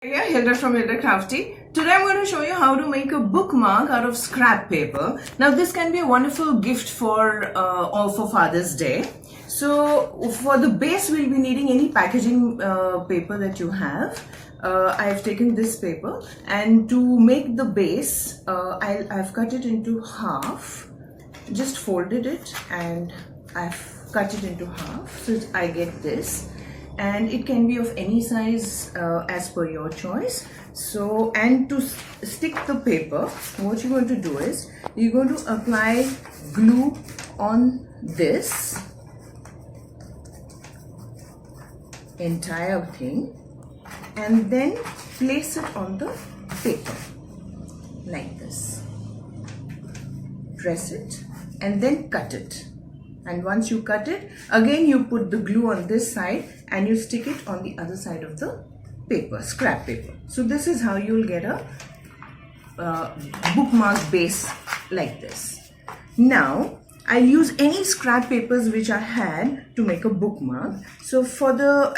Yeah, Hilda from HILDACRAFTY. Today I'm going to show you how to make a bookmark out of scrap paper. Now this can be a wonderful gift for Father's Day. So for the base we'll be needing any packaging paper that you have. I have taken this paper, and to make the base I've cut it into half. Just folded it and I've cut it into half, so I get this. And it can be of any size as per your choice. So, and to stick the paper, what you're going to do is you're going to apply glue on this entire thing and then place it on the paper like this. Press it and then cut it. And once you cut it, again you put the glue on this side and you stick it on the other side of the paper, scrap paper. So this is how you'll get a bookmark base like this. Now I'll use any scrap papers which I had to make a bookmark. So for the,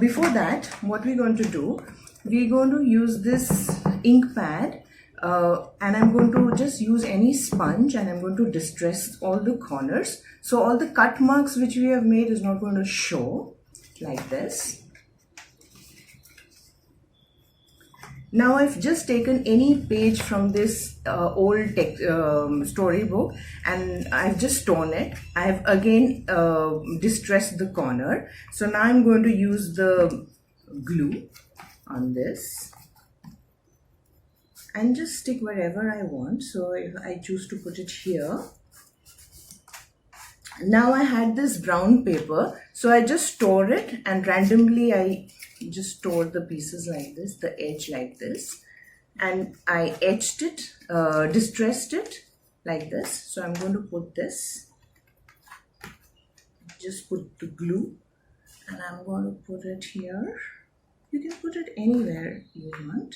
before that, what we're going to do, we're going to use this ink pad. And I'm going to just use any sponge and I'm going to distress all the corners. So all the cut marks which we have made is not going to show like this. Now I've just taken any page from this old storybook and I've just torn it. I've again distressed the corner. So now I'm going to use the glue on this and just stick wherever I want. So if I choose to put it here. Now I had this brown paper, so I just tore it and randomly I just tore the pieces like this, the edge like this, and I etched it, distressed it like this. So I'm going to put this, just put the glue and I'm going to put it here. You can put it anywhere you want.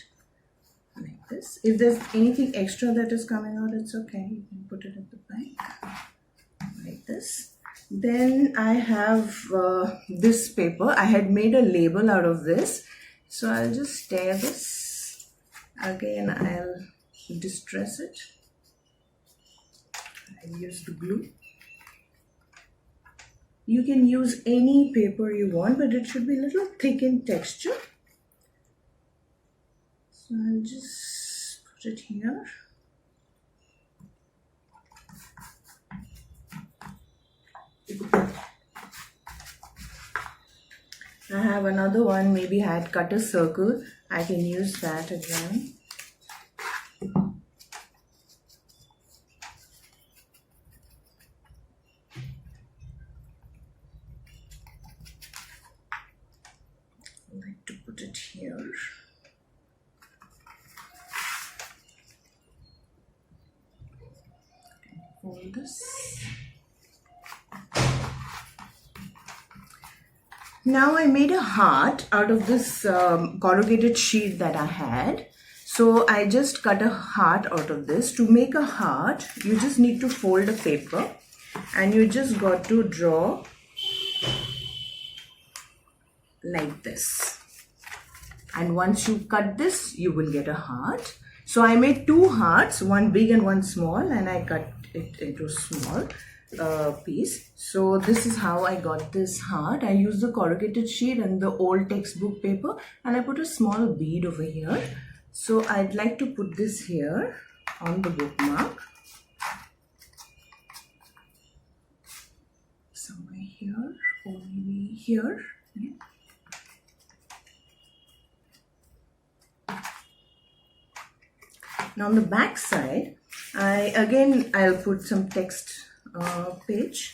Like this. If there's anything extra that is coming out, it's okay. You can put it at the back like this. Then I have this paper. I had made a label out of this. So I'll just tear this. Again, I'll distress it. I'll use the glue. You can use any paper you want, but it should be a little thick in texture. So I'll just put it here. I have another one, maybe I had cut a circle. I can use that again. I like to put it here. Hold this. Now I made a heart out of this corrugated sheet that I had. So I just cut a heart out of this. To make a heart, you just need to fold a paper and you just got to draw like this. And once you cut this, you will get a heart. So I made two hearts, one big and one small, and I cut it into small piece. So this is how I got this heart. I used the corrugated sheet and the old textbook paper and I put a small bead over here. So I'd like to put this here on the bookmark. Somewhere here or maybe here. Yeah. Now on the back side, I'll put some text page.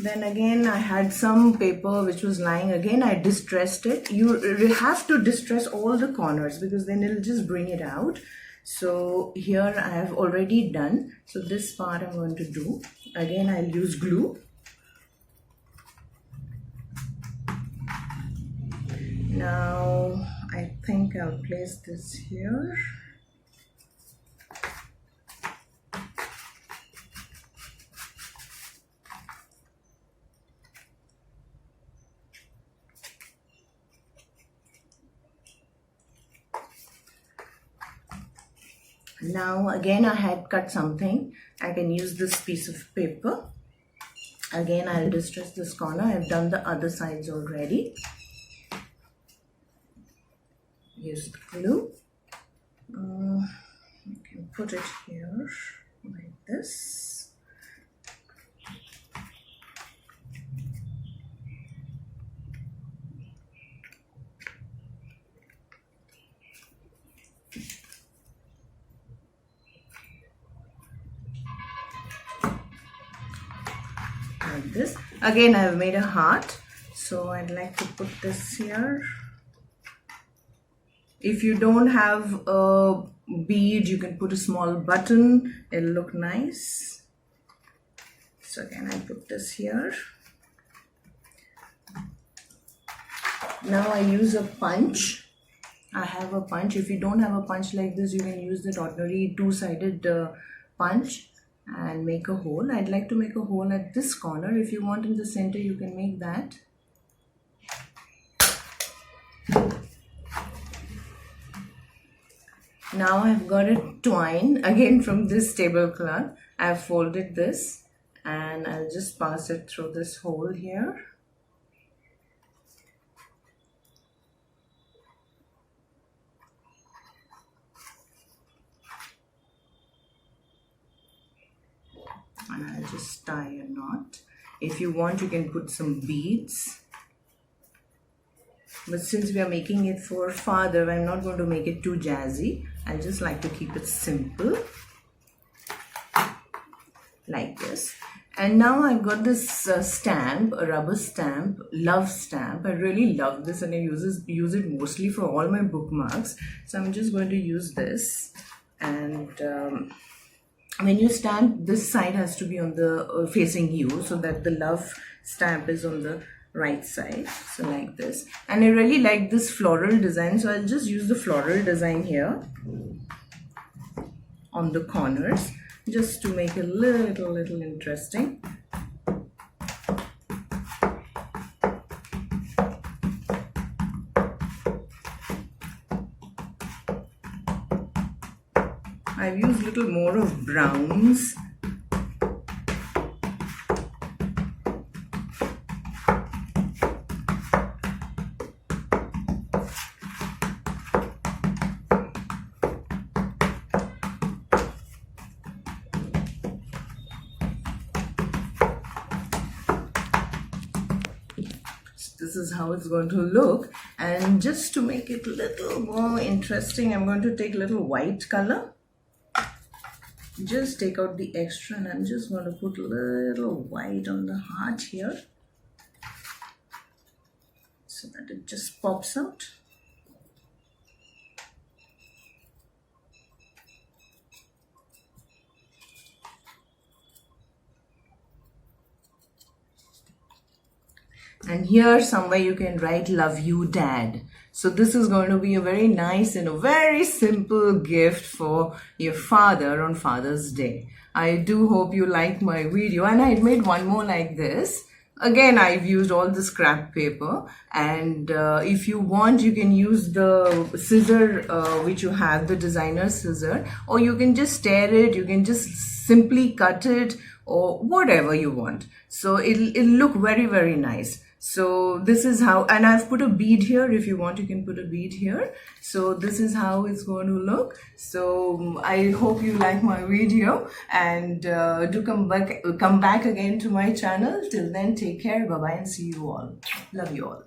Then again I had some paper which was lying. Again I distressed it. You have to distress all the corners because then it'll just bring it out. So here I have already done. So this part I'm going to do. Again I'll use glue. Now I think I'll place this here. Now again I had cut something. I can use this piece of paper. Again I'll distress this corner. I've done the other sides already. Use the glue. You can put it here like this. Like this. Again I've made a heart, so I'd like to put this here. If you don't have a bead, you can put a small button. It'll look nice. So again, I put this here. Now I use a punch. I have a punch. If you don't have a punch like this, you can use that ordinary two-sided punch and make a hole. I'd like to make a hole at this corner. If you want in the center, you can make that. Now I've got a twine again from this tablecloth. I've folded this and I'll just pass it through this hole here. And I'll just tie a knot. If you want, you can put some beads. But since we are making it for father, I'm not going to make it too jazzy. I just like to keep it simple. Like this. And now I've got this stamp, a rubber stamp, love stamp. I really love this and I use it mostly for all my bookmarks. So I'm just going to use this. And when you stamp, this side has to be on the facing you, so that the love stamp is on the right side. So like this. And I really like this floral design, so I'll just use the floral design here on the corners, just to make it a little interesting. I've used a little more of browns. This is how it's going to look, and just to make it a little more interesting, I'm going to take a little white color. Just take out the extra and I'm just going to put a little white on the heart here so that it just pops out. And here somewhere you can write "Love you, Dad." So this is going to be a very nice and a very simple gift for your father on Father's Day. I do hope you like my video, and I made one more like this. Again, I've used all the scrap paper, and if you want, you can use the scissor which you have, the designer scissor, or you can just tear it, you can just simply cut it, or whatever you want. So it'll look very nice. So this is how, and I've put a bead here. If you want, you can put a bead here. So this is how it's going to look. So I hope you like my video, and do come back again to my channel. Till then, take care, bye bye, and see you all. Love you all.